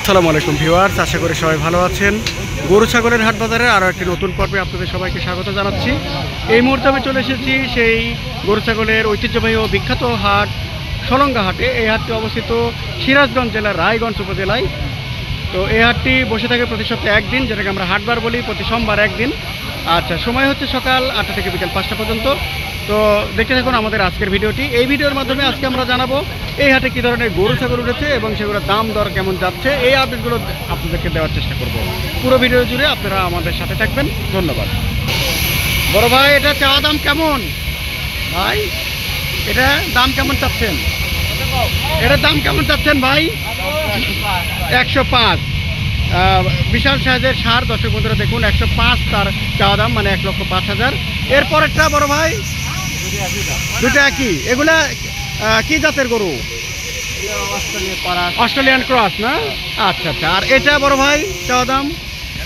আসসালামু আলাইকুম ভিউয়ার্স, আশা করি সবাই ভালো আছেন। গরু ছাগলের হাট বাজারের আরও একটি নতুন পর্বে আপনাদের সবাইকে স্বাগত জানাচ্ছি। এই মুহূর্তে আমি চলে এসেছি সেই গরু ছাগলের ঐতিহ্যবাহী ও বিখ্যাত হাট সলঙ্গা হাটে। এই হাটটি অবস্থিত সিরাজগঞ্জ জেলার রায়গঞ্জ উপজেলায়। তো এই হাটটি বসে থাকে প্রতি সপ্তাহে একদিন, যেটাকে আমরা হাটবার বলি, প্রতি সোমবার একদিন। আচ্ছা, সময় হচ্ছে সকাল 8টা থেকে বিকাল 5টা পর্যন্ত। তো দেখতে থাকুন আমাদের আজকের ভিডিওটি। এই ভিডিওর মাধ্যমে আজকে আমরা জানাবো এই হাটে কী ধরনের গরু ছাগল উঠেছে এবং সেগুলোর দাম দর কেমন যাচ্ছে, এই আপডেটগুলো আপনাদেরকে দেওয়ার চেষ্টা করব। পুরো ভিডিও জুড়ে আপনারা আমাদের সাথে থাকবেন। ধন্যবাদ। বড় ভাই, এটা চাওয়া দাম কেমন ভাই? এটা দাম কেমন চাচ্ছেন? এটার দাম কেমন চাচ্ছেন ভাই? 105। বিশাল সাইজের সার, দর্শক বন্ধুরা দেখুন, 105 তার চাওয়া দাম, মানে 1,05,000। এরপরেরটা বড় ভাই দুটো একই। এগুলা কি জাতের গরু? অস্ট্রেলিয়ান ক্রস না? আচ্ছা আচ্ছা। আর এটা বড় ভাই চাওয়া দাম?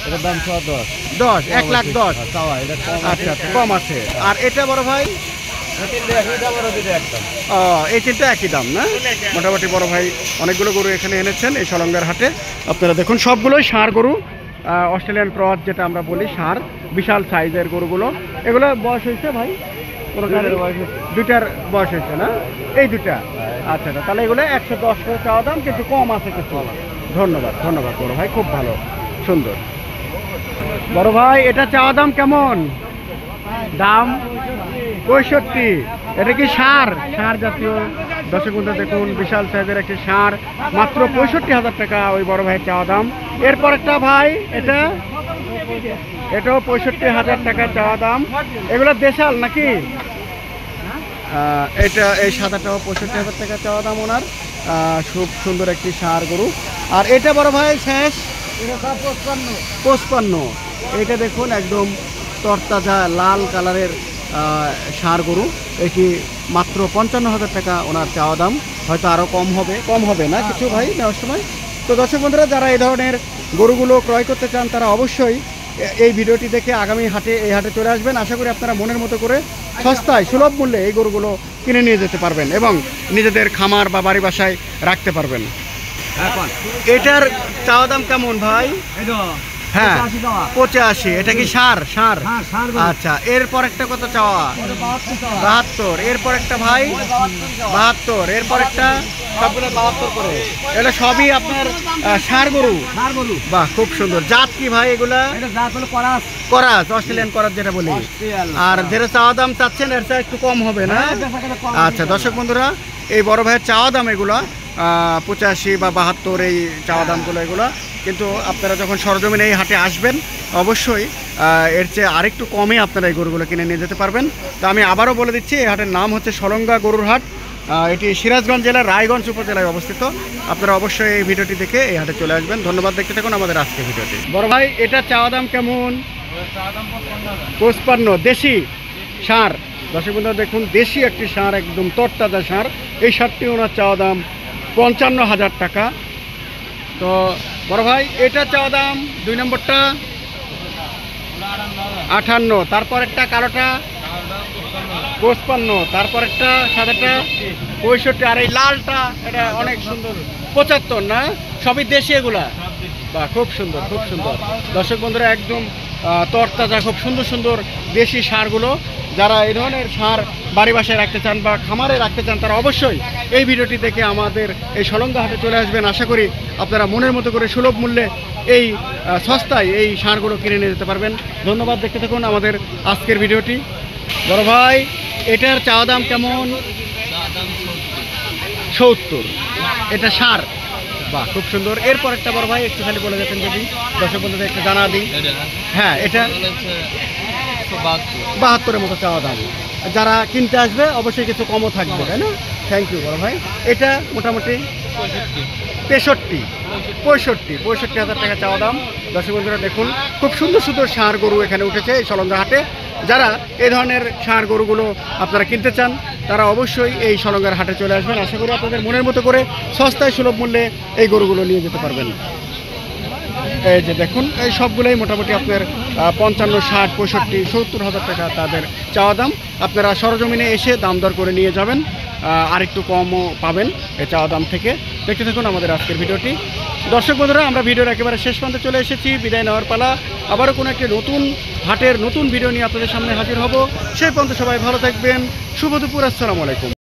এটার দাম 10, 1,10,000। আচ্ছা আচ্ছা, কম আছে। আর এটা বড় ভাই? এই তিনটা একই দাম না? মোটামুটি বড় ভাই অনেকগুলো গরু এখানে এনেছেন এই সলঙ্গার হাটে। আপনারা দেখুন, সবগুলোই ষাঁড় গরু, অস্ট্রেলিয়ান ক্রস যেটা আমরা বলি, ষাঁড়, বিশাল সাইজের গরুগুলো। এগুলো বয়স হয়েছে ভাই? দুইটার বয়স হয়েছে না? এই দুটা? আচ্ছা আচ্ছা, তাহলে এগুলো 110 করে চাওয়া দাম, কিন্তু কম আছে কিছু। ধন্যবাদ ধন্যবাদ বড় ভাই, খুব ভালো, সুন্দর। বড় ভাই, এটা চাওয়া দাম কেমন? দাম 65। এটা কি ষাঁড়? ষাঁড় জাতীয়। দর্শক বন্ধু দেখুন, বিশাল সাইজের একটি ষাঁড়, মাত্র 65,000 টাকা ওই বড় ভাইয়ের চাওয়া দাম। এরপর একটা ভাই, এটাও 65,000 টাকা চাওয়া দাম। এগুলো দেশাল নাকি? এটা এই সাদাটাও 65,000 টাকা চাওয়া দাম ওনার। খুব সুন্দর একটি ষাঁড় গরু। আর এটা বড় ভাই শেষ 55। এটা দেখুন, একদম তরতাজা লাল কালারের ষাঁড় গরু। এটি মাত্র 55,000 টাকা ওনার চাওয়া দাম। হয়তো আরও কম হবে না কিছু ভাই নেওয়ার সময়। তো দর্শক বন্ধুরা, যারা এই ধরনের গরুগুলো ক্রয় করতে চান, তারা অবশ্যই এই ভিডিওটি দেখে আগামী হাটে এই হাটে চলে আসবেন। আশা করি আপনারা মনের মতো করে সস্তায় সুলভ মূল্যে এই গরুগুলো কিনে নিয়ে যেতে পারবেন এবং নিজেদের খামার বা বাড়ি বাসায় রাখতে পারবেন। এটার চাওয়া দাম কেমন ভাই? হ্যাঁ, 85। এটা কি ষাঁড়? আচ্ছা। এরপর একটা কত চাওয়া? 72। এরপর একটা ভাই 72। এরপর একটা, সবগুলো 72 করে। এটা সবই আপনার ষাঁড় গরু? বাহ, খুব সুন্দর। জাত কি ভাই এগুলা? করাস, অস্ট্রেলিয়ান করাস যেটা বলি। আর যেটা চাওয়া দাম চাচ্ছেন এর চেয়ে একটু কম হবে না? আচ্ছা দর্শক বন্ধুরা, এই বড় ভাইয়ের চাওয়া দাম এগুলা 85 বা 72, এই চাওয়া দামগুলো এগুলো। কিন্তু আপনারা যখন সরজমিনে এই হাটে আসবেন, অবশ্যই এর চেয়ে আরেকটু কমে আপনারা এই গরুগুলো কিনে নিয়ে যেতে পারবেন। তো আমি আবারও বলে দিচ্ছি, এই হাটের নাম হচ্ছে সলঙ্গা গরুর হাট। এটি সিরাজগঞ্জ জেলার রায়গঞ্জ উপজেলায় অবস্থিত। আপনারা অবশ্যই এই ভিডিওটি দেখে এই হাটে চলে আসবেন। ধন্যবাদ। দেখতে থাকুন আমাদের আজকের ভিডিওটি। বড় ভাই, এটা চাওয়া দাম কেমন? 55। দেশি ষাঁড়। দর্শক বন্ধুরা দেখুন, দেশি একটি ষাঁড়, একদম তরতাজা ষাঁড়। এই ষাঁড়টি ওনার চাওয়া দাম 55,000 টাকা। তো বড় ভাই, এটা চাওয়া দাম 2 নম্বরটা 58। তারপর একটা কালোটা 55। তারপর একটা সাদাটা 65। আর এই লালটা, এটা অনেক সুন্দর, 75 না? সবই দেশি এগুলা? বাহ, খুব সুন্দর খুব সুন্দর। দর্শক বন্ধুরা, একদম তরতাজা, খুব সুন্দর সুন্দর দেশি ষাঁড়গুলো। যারা এই ধরনের ষাঁড় বাড়ি বাসায় রাখতে চান বা খামারে রাখতে চান, তারা অবশ্যই এই ভিডিওটি দেখে আমাদের এই সলঙ্গা হাটে চলে আসবেন। আশা করি আপনারা মনের মতো করে সুলভ মূল্যে এই সস্তায় এই ষাঁড়গুলো কিনে নিয়ে যেতে পারবেন। ধন্যবাদ। দেখতে থাকুন আমাদের আজকের ভিডিওটি। বড় ভাই, এটার চাওয়া দাম কেমন? 70। এটা ষাঁড়। বাহ, খুব সুন্দর। এরপর একটা বড় ভাই, একটু খালি বলে যেতেন যদি দর্শক বন্ধুদের একটু জানা দিই। হ্যাঁ, এটা 72-এর মতো চাওয়া দাম। যারা কিনতে আসবে অবশ্যই কিছু কমও থাকবে, তাই না? থ্যাংক ইউ বড় ভাই। এটা মোটামুটি 65,000 টাকা চাওয়া দাম। দর্শক বন্ধুরা দেখুন, খুব সুন্দর সুন্দর ষাঁড় গরু এখানে উঠেছে এই সলঙ্গা হাটে। যারা এই ধরনের ষাঁড় গরুগুলো আপনারা কিনতে চান, তারা অবশ্যই এই সলঙ্গার হাটে চলে আসবেন। আশা করি আপনাদের মনের মতো করে সস্তায় সুলভ মূল্যে এই গরুগুলো নিয়ে যেতে পারবেন। এই যে দেখুন, এই সবগুলোই মোটামুটি আপনার 55, 60, 65, 70,000 টাকা তাদের চাওয়া দাম। আপনারা সরজমিনে এসে দাম দর করে নিয়ে যাবেন, আরেকটু কমও পাবেন এই চাওয়া দাম থেকে। দেখতে থাকুন আমাদের আজকের ভিডিওটি। দর্শক বন্ধুরা, আমরা ভিডিওর একেবারে শেষ প্রান্তে চলে এসেছি, বিদায় নেওয়ার পালা। আবারও কোনো একটি নতুন হাটের নতুন ভিডিও নিয়ে আপনাদের সামনে হাজির হব। সেই পর্যন্ত সবাই ভালো থাকবেন। শুভ দুপুর, আসসালামু আলাইকুম।